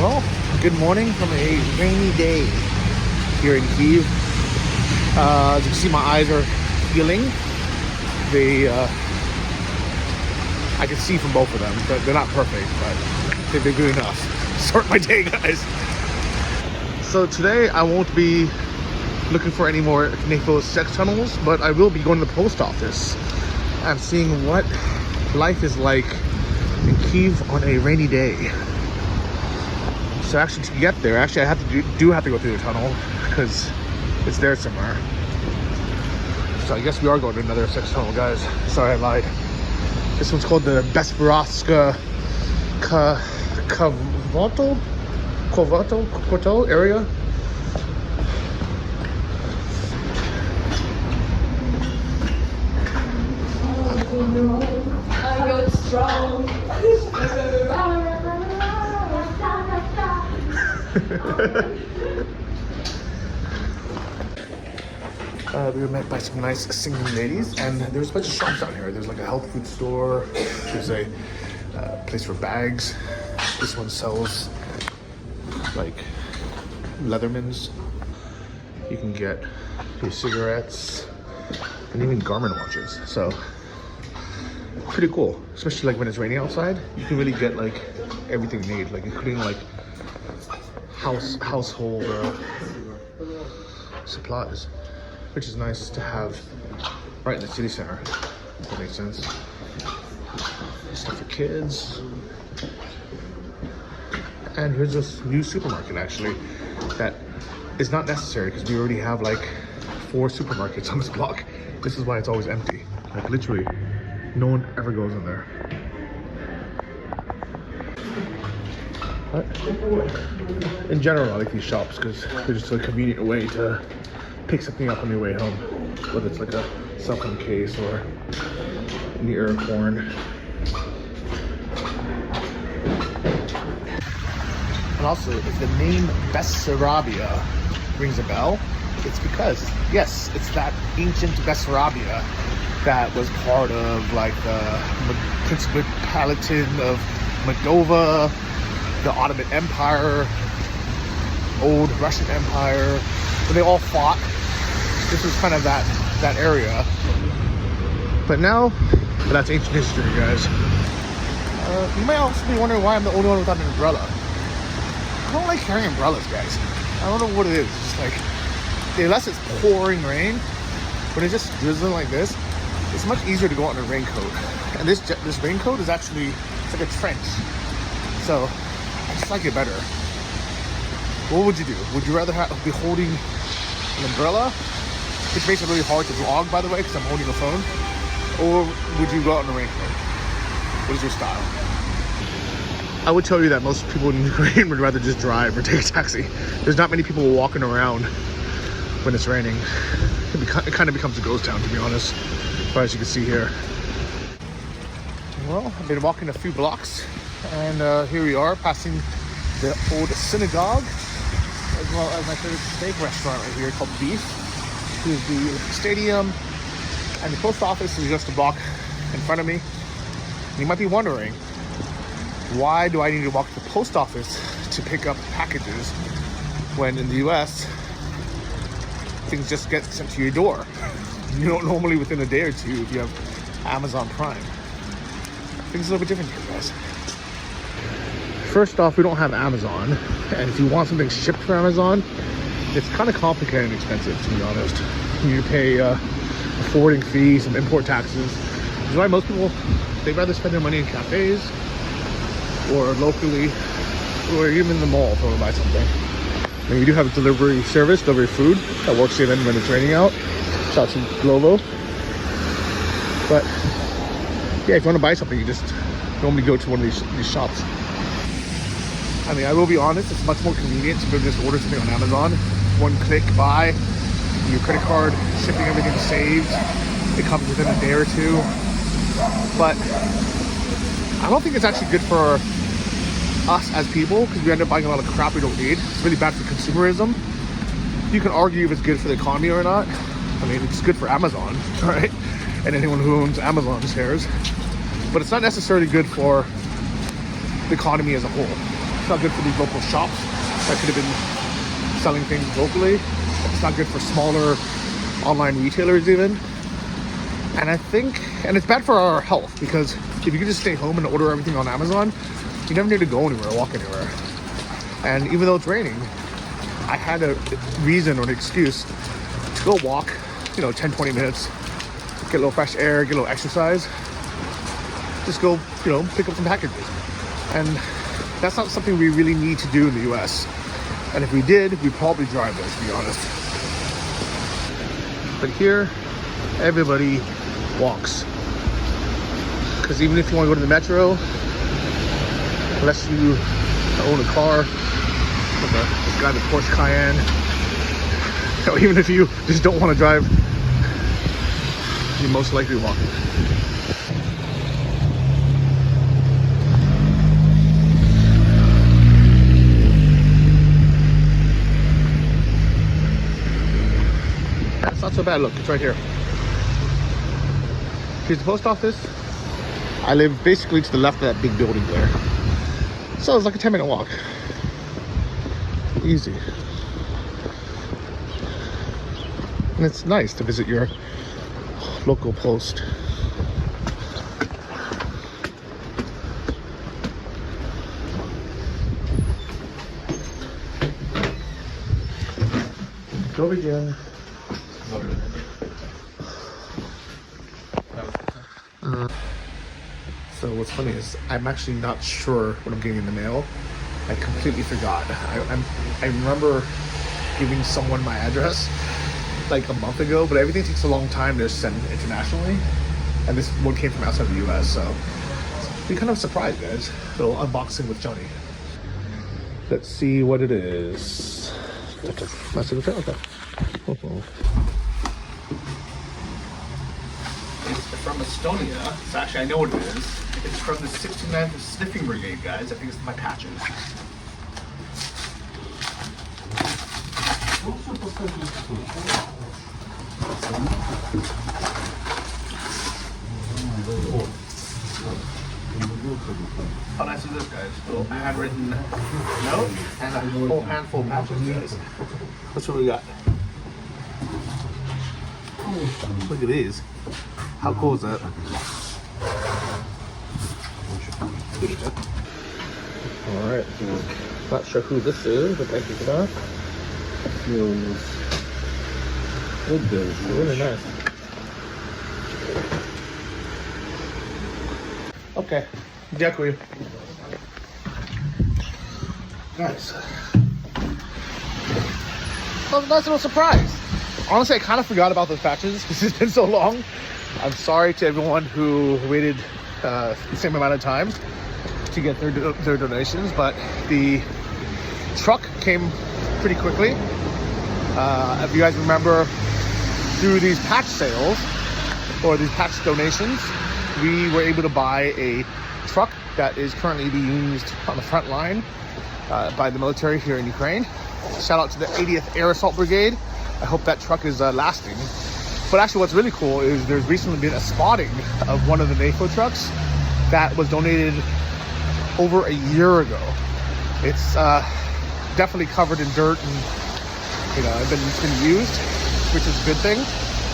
Well, good morning from a rainy day here in Kyiv. As you can see, my eyes are healing. I can see from both of them, but they're not perfect, but they've been good enough. Start my day, guys. So today I won't be looking for any more NATO sex tunnels, but I will be going to the post office and seeing what life is like in Kyiv on a rainy day. So actually to get there, I have to go through the tunnel because it's there somewhere. So I guess we are going to another sex tunnel, guys. Sorry, I lied. This one's called the Besperovska Kvoto area. I got strong. We were met by some nice singing ladies, and there's a bunch of shops down here. There's like a health food store. There's a place for bags. This one sells like Leathermans. You can get your cigarettes and even Garmin watches. So pretty cool, especially like when it's raining outside. You can really get like everything you need, like including like household supplies, which is nice to have right in the city center. If that makes sense. Stuff for kids. And here's this new supermarket actually that is not necessary because we already have like 4 supermarkets on this block. This is why it's always empty. Like literally, no one ever goes in there. But in general, I like these shops because they're just a convenient way to pick something up on your way home, whether it's like a cell phone case or an ear of corn. And also, if the name Bessarabia rings a bell, it's because, yes, it's that ancient Bessarabia that was part of like the Principality of Moldova, the Ottoman Empire, old Russian Empire, when they all fought. This was kind of that area. But now, that's ancient history, guys. You might also be wondering why I'm the only one without an umbrella. I don't like carrying umbrellas, guys. I don't know what it is. It's just like, unless it's pouring rain, when it's just drizzling like this, it's much easier to go out in a raincoat. And this raincoat is actually, it's like a trench. So, I just like it better. What would you do? Would you rather be holding an umbrella, which makes it really hard to vlog, by the way, because I'm holding a phone, or would you go out in a raincoat? What is your style? I would tell you that most people in Ukraine would rather just drive or take a taxi. There's not many people walking around when it's raining. It kind of becomes a ghost town, to be honest, as you can see here. Well, I've been walking a few blocks, and here we are, passing the old synagogue, as well as my favorite steak restaurant right here called Beef. Here's the stadium, and the post office is just a block in front of me. You might be wondering, why do I need to walk to the post office to pick up packages when in the US, things just get sent to your door? You don't normally within a day or two if you have Amazon Prime. Things are a little bit different here, guys. First off, we don't have Amazon, and if you want something shipped from Amazon, it's kind of complicated and expensive, to be honest. You pay a forwarding fee, some import taxes. Which is why most people, they'd rather spend their money in cafes or locally, or even in the mall if they want to buy something. And we do have a delivery service, delivery food, that works even when it's raining out. Shout out to Glovo. But yeah, if you want to buy something, you just normally go to one of these shops. I mean, I will be honest, it's much more convenient to just order something on Amazon. One click, buy, your credit card, shipping, everything saved. It comes within a day or two. But I don't think it's actually good for us as people because we end up buying a lot of crap we don't need. It's really bad for consumerism. You can argue if it's good for the economy or not. I mean, it's good for Amazon, right? And anyone who owns Amazon shares. But it's not necessarily good for the economy as a whole. not good for these local shops that could have been selling things locally. It's not good for smaller online retailers even. And I think, and it's bad for our health, because if you can just stay home and order everything on Amazon, you never need to go anywhere or walk anywhere. And even though it's raining, I had a reason or an excuse to go walk, 10-20 minutes, get a little fresh air, get a little exercise, just go, pick up some packages. And that's not something we really need to do in the US. And if we did, we'd probably drive there, to be honest. But here, everybody walks. Because even if you want to go to the metro, unless you own a car, like this guy, the Porsche Cayenne, even if you just don't want to drive, you most likely walk. It's not so bad. Look, it's right here. Here's the post office. I live basically to the left of that big building there. So it's like a 10-minute walk. Easy. And it's nice to visit your local post. Go begin. So what's funny is I'm actually not sure what I'm getting in the mail. I completely forgot. I remember giving someone my address like a month ago, but everything takes a long time to send internationally, and this one came from outside the US, so be kind of surprised, guys. Little unboxing with Johnny. Let's see what it is. Okay. It's from Estonia. So actually, I know what it is. It's from the 69th Sniffing Brigade, guys. I think it's my patches. How nice is this, guys? A little handwritten note and a whole handful of patches, guys. That's what we got. Look at these. How cool is that? Alright. Not sure who this is, but thank you for that. Really nice. Okay. Дякую. Nice. That was a nice little surprise. Honestly, I kind of forgot about those patches because it's been so long. I'm sorry to everyone who waited the same amount of time to get their donations, but the truck came pretty quickly. If you guys remember, through these patch sales or these patch donations, we were able to buy a truck that is currently being used on the front line by the military here in Ukraine. Shout out to the 80th Air Assault Brigade. I hope that truck is lasting. But actually what's really cool is there's recently been a spotting of one of the NAFO trucks that was donated over a year ago. It's definitely covered in dirt and it's been used, which is a good thing,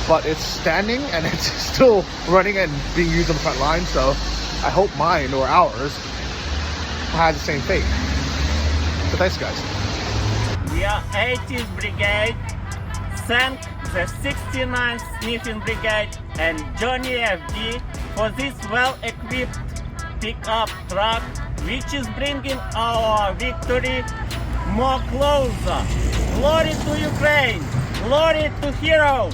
but it's standing and it's still running and being used on the front line. So I hope mine or ours has the same fate. So thanks, guys. We are 80th Brigade, thank the 69th Sniffing Brigade and Johnny FD for this well-equipped pickup truck, which is bringing our victory more closer. Glory to Ukraine! Glory to heroes!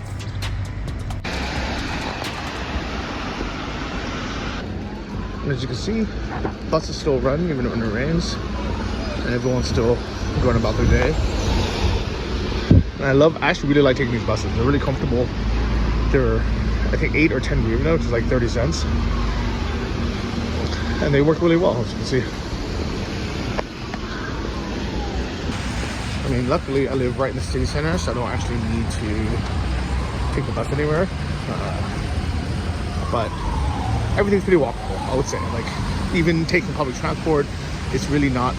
And as you can see, bus is still running even when it rains, and everyone's still going about their day. And I actually really like taking these buses. They're really comfortable. They're, I think, 8 or 10 hryvnia, which is like 30 cents. And they work really well, as you can see. I mean, luckily I live right in the city center, so I don't actually need to take the bus anywhere. But everything's pretty walkable, I would say. Like, even taking public transport, it's really not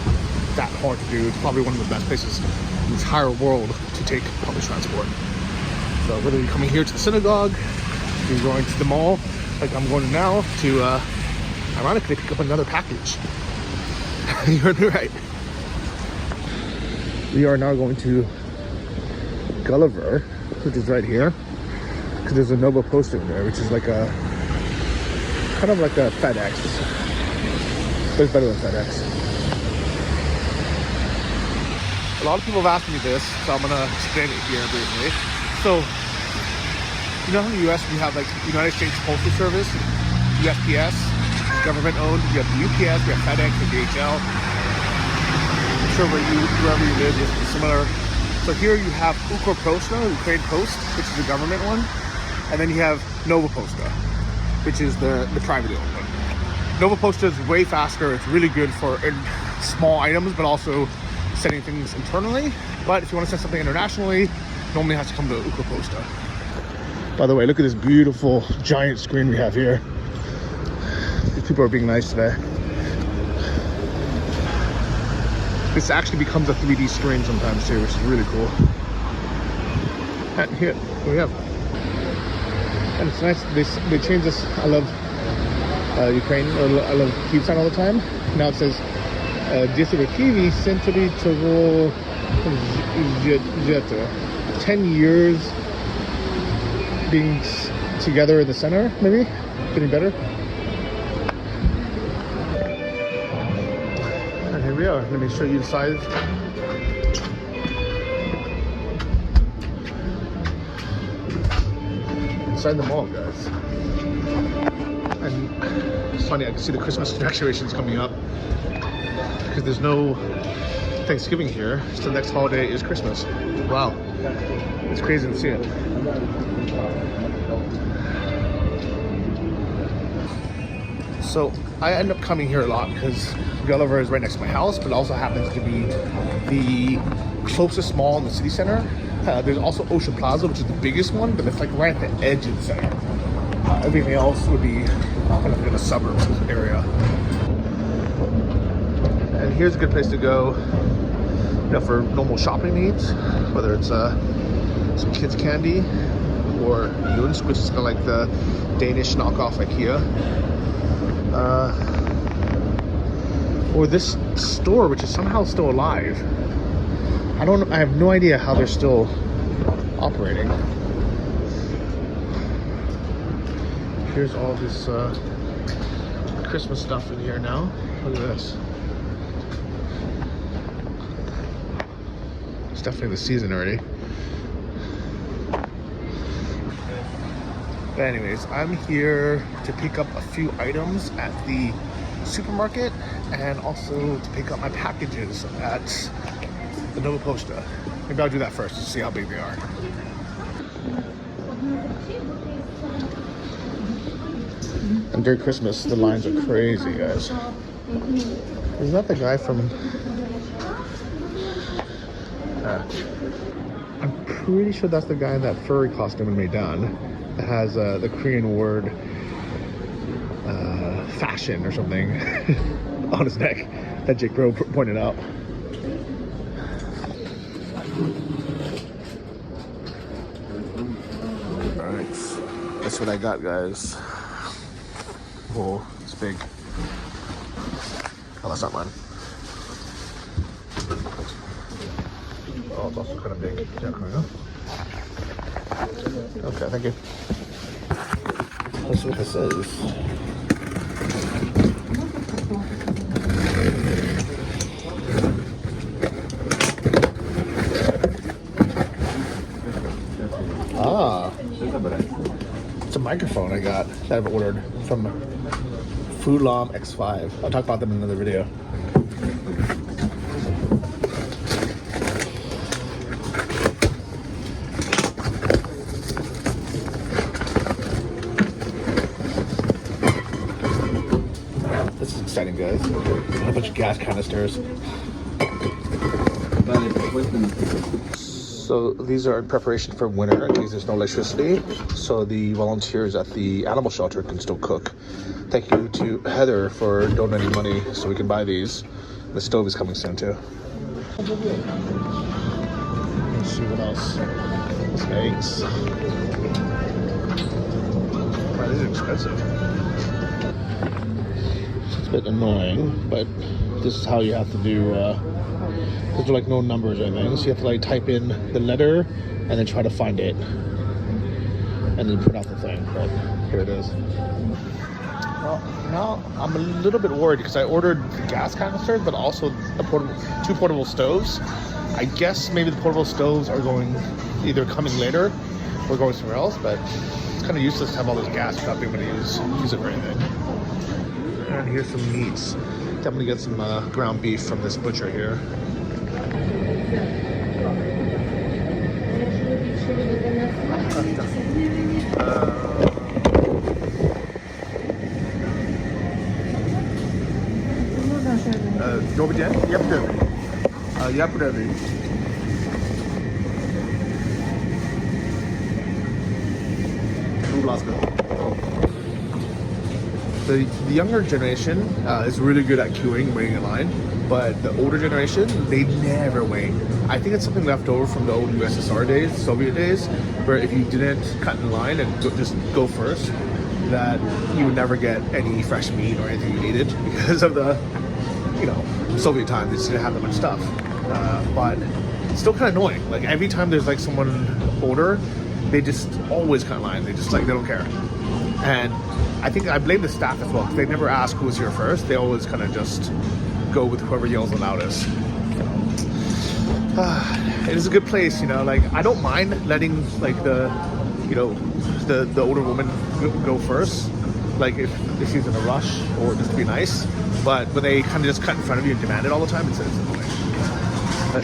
that hard to do. It's probably one of the best places in the entire world to take public transport. So whether you're coming here to the synagogue, you're going to the mall, like I'm going now, to ironically pick up another package. You heard me right. We are now going to Gulliver, which is right here, because there's a Nova Post in there, which is like a kind of like a FedEx, but it's better than FedEx. A lot of people have asked me this, so I'm gonna explain it here briefly. So, you know how in the US we have like United States Postal Service, USPS, government owned. You have the UPS, you have FedEx, and DHL. I'm sure wherever you live, it's similar. So here you have Ukroposta, Ukraine Post, which is the government one, and then you have Nova Posta, which is the privately owned one. Nova Posta is way faster. It's really good for small items, but also sending things internally. But if you want to send something internationally, normally it has to come to Ukroposta. By the way, look at this beautiful giant screen we have here. These people are being nice today. This actually becomes a 3D screen sometimes too, which is really cool. And here we have. And it's nice, they changed this. I love Ukraine, or I love Kyiv sign all the time. Now it says, Dziesięć Kyiv century to 10 years being together in the center, maybe? Getting better? And here we are. Let me show you the size. Inside the mall, guys. And it's funny, I can see the Christmas decorations coming up because there's no Thanksgiving here, so the next holiday is Christmas. Wow. It's crazy to see it. So I end up coming here a lot because Gulliver is right next to my house, but it also happens to be the closest mall in the city center. There's also Ocean Plaza, which is the biggest one, but it's like right at the edge of the center. Everything else would be kind of in a suburbs area. And here's a good place to go, you know, for normal shopping needs, whether it's some kids' candy or Junsk, which is kind of like the Danish knockoff IKEA. Or this store, which is somehow still alive. I have no idea how they're still operating. Here's all this Christmas stuff in here now. Look at this. It's definitely the season already. But anyways, I'm here to pick up a few items at the supermarket and also to pick up my packages at the Nova Posta. Maybe I'll do that first to see how big they are. And during Christmas, the lines are crazy, guys. Is that the guy from... I'm pretty sure that's the guy in that furry costume in Maidan. That has the Korean word fashion or something on his neck that Jake Bro pointed out. Alright, that's what I got, guys. Oh, it's big. Oh, that's not mine. Oh, it's also kind of big. Yeah, okay, thank you. Let's see what this is. Ah, it's a microphone I got that I've ordered from Foodlom X5. I'll talk about them in another video. This is exciting, guys. A bunch of gas canisters. So these are in preparation for winter in case there's no electricity, so the volunteers at the animal shelter can still cook. Thank you to Heather for donating money so we can buy these. The stove is coming soon too. Let's see what else. Some eggs. Wow, these are expensive. It's a bit annoying, but this is how you have to do. There's like no numbers or anything, so you have to like type in the letter and then try to find it, and then print out the thing. But here it is. Well, now I'm a little bit worried because I ordered the gas canisters, but also two portable stoves. I guess maybe the portable stoves are either coming later or going somewhere else, but it's kind of useless to have all this gas without being able to use it for anything. And here's some meats. Definitely get some ground beef from this butcher here. Добрый день. Я подаю. The younger generation is really good at queuing, waiting in line, but the older generation, they never wait. I think it's something left over from the old USSR days, Soviet days, where if you didn't cut in line and just go first, that you would never get any fresh meat or anything you needed because of the, Soviet time. They just didn't have that much stuff. But it's still kind of annoying. Like every time there's like someone older, they just always cut in line. They just they don't care. And I think I blame the staff as well, because they never ask who was here first. They always kind of just go with whoever yells the loudest. It is a good place, like I don't mind letting like the older woman go first, like if she's in a rush or just to be nice. But when they kind of just cut in front of you and demand it all the time, it's annoying. But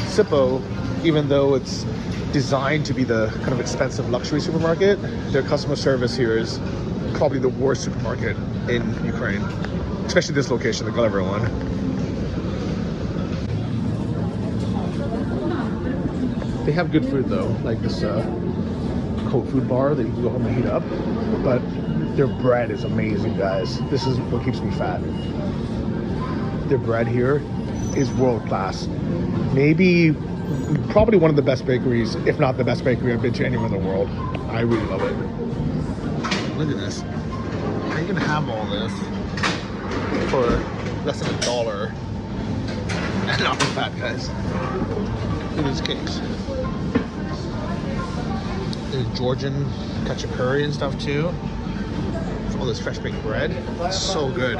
Sippo, even though it's designed to be the kind of expensive luxury supermarket, their customer service here is probably the worst supermarket in Ukraine, especially this location, the Gulliver one. They have good food though, like this cold food bar that you can go home and heat up, but their bread is amazing, guys. This is what keeps me fat. Their bread here is world class. Probably one of the best bakeries, if not the best bakery I've been to anywhere in the world. I really love it. Look at this. How you can have all this for less than $1 and not be fat, guys. Look at these cakes. There's Georgian khachapuri and stuff too. All this fresh baked bread. It's so good.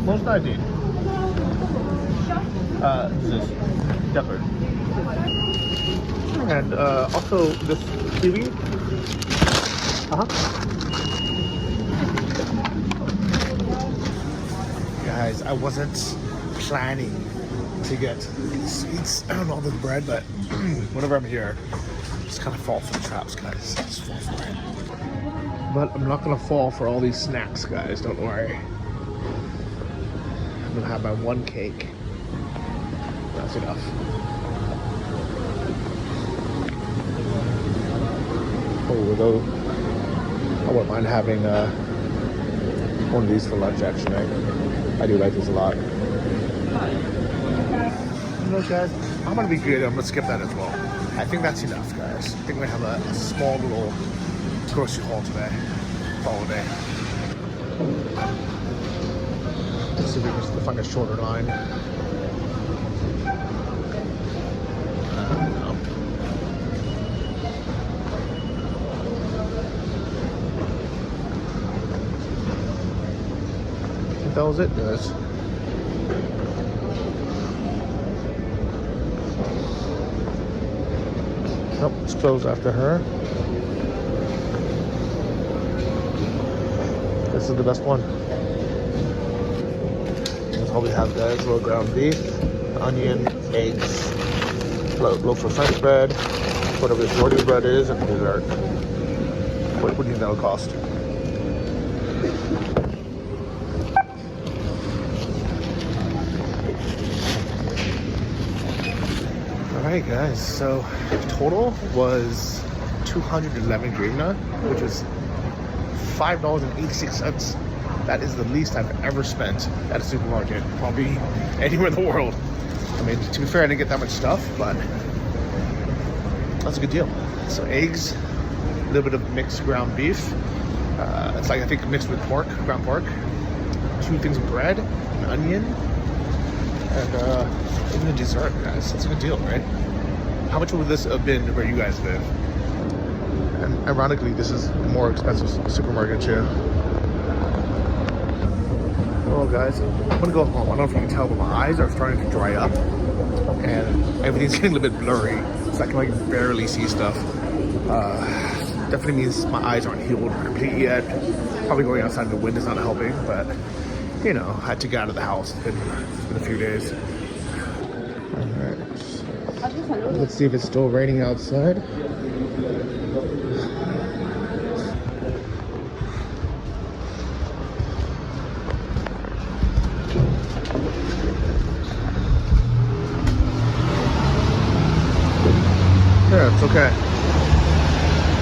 Most ID. This shepherd. And also this kiwi. Guys, I wasn't planning to get sweets and all this bread, but whenever I'm here, just kind of fall for the traps, guys. Just fall for it. But I'm not gonna fall for all these snacks, guys. Don't worry. I'm gonna have my one cake. That's enough. Although I wouldn't mind having one of these for lunch, actually. I do like these a lot. Guys, I'm gonna be good. I'm gonna skip that as well. I think that's enough, guys. I think we're gonna have a small little grocery haul today. All day. Let's see if we can find a shorter line. No. I think that was it, guys. Nope, it's closed after her. This is the best one. That's all we have, guys. A little ground beef, onion, eggs, loaf of French bread, whatever this Jordan bread is, and dessert. What do you think that'll cost? Alright guys, so total was 211 hryvnia, which is $5.86. That is the least I've ever spent at a supermarket, probably anywhere in the world. I mean, to be fair, I didn't get that much stuff, but that's a good deal. So eggs, a little bit of mixed ground beef. It's like, I think, mixed with pork, ground pork. 2 things of bread, an onion, and even a dessert, guys. That's a good deal, right? How much would this have been where you guys live? And ironically, this is a more expensive supermarket too. Well, guys, I'm gonna go home. I don't know if you can tell, but my eyes are starting to dry up, and everything's getting a little bit blurry, so I can like barely see stuff. Definitely means my eyes aren't healed completely yet. Probably going outside the wind is not helping, but you know, I had to get out of the house. It's been a few days. All right. Let's see if it's still raining outside. Yeah, it's okay.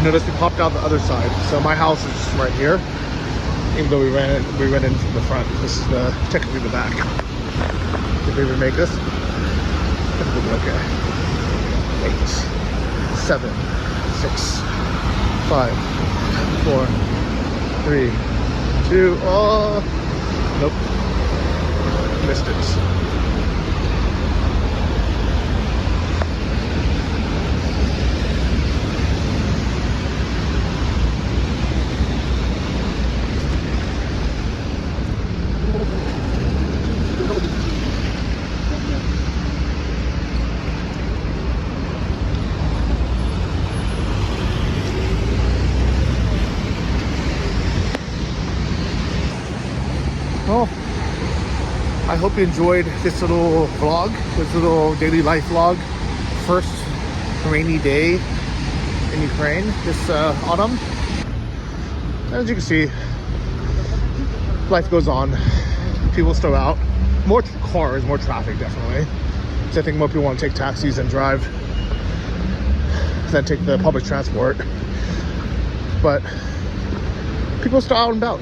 Notice we popped out the other side. So my house is right here. Even though we went in from the front. This is technically the back. Did they remake this? Okay. 8, 7, 6, 5, 4, 3, 2. Oh, nope. Missed it. Well, I hope you enjoyed this little vlog, this little daily life vlog. First rainy day in Ukraine this autumn. As you can see, life goes on. People still out. More cars, more traffic, definitely. So I think more people want to take taxis and drive than take the public transport. But people still out and about.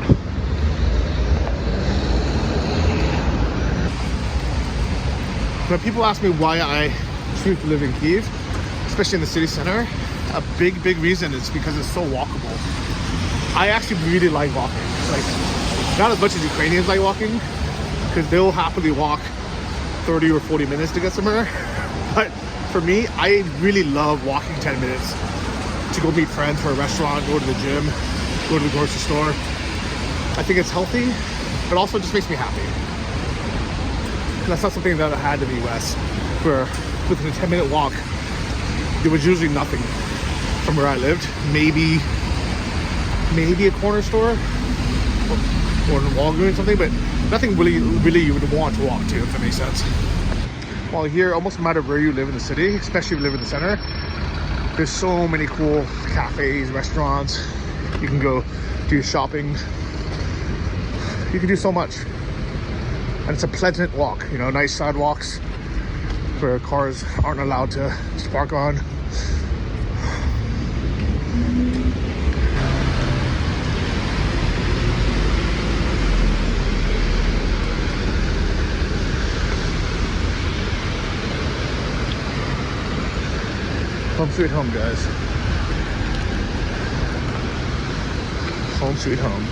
When people ask me why I choose to live in Kyiv, especially in the city center, a big reason is because it's so walkable. I actually really like walking. Like, not as much as Ukrainians like walking, because they'll happily walk 30 or 40 minutes to get somewhere. But for me, I really love walking 10 minutes to go meet friends for a restaurant, go to the gym, go to the grocery store. I think it's healthy, but also just makes me happy. That's not something that I had in the US, where within a 10-minute walk, there was usually nothing from where I lived. Maybe a corner store or a Walgreens or something, but nothing really you would want to walk to, if that makes sense. While here, almost no matter where you live in the city, especially if you live in the center, there's so many cool cafes, restaurants. You can go do shopping. You can do so much. And it's a pleasant walk, you know, nice sidewalks where cars aren't allowed to park on. Home sweet home, guys. Home sweet home.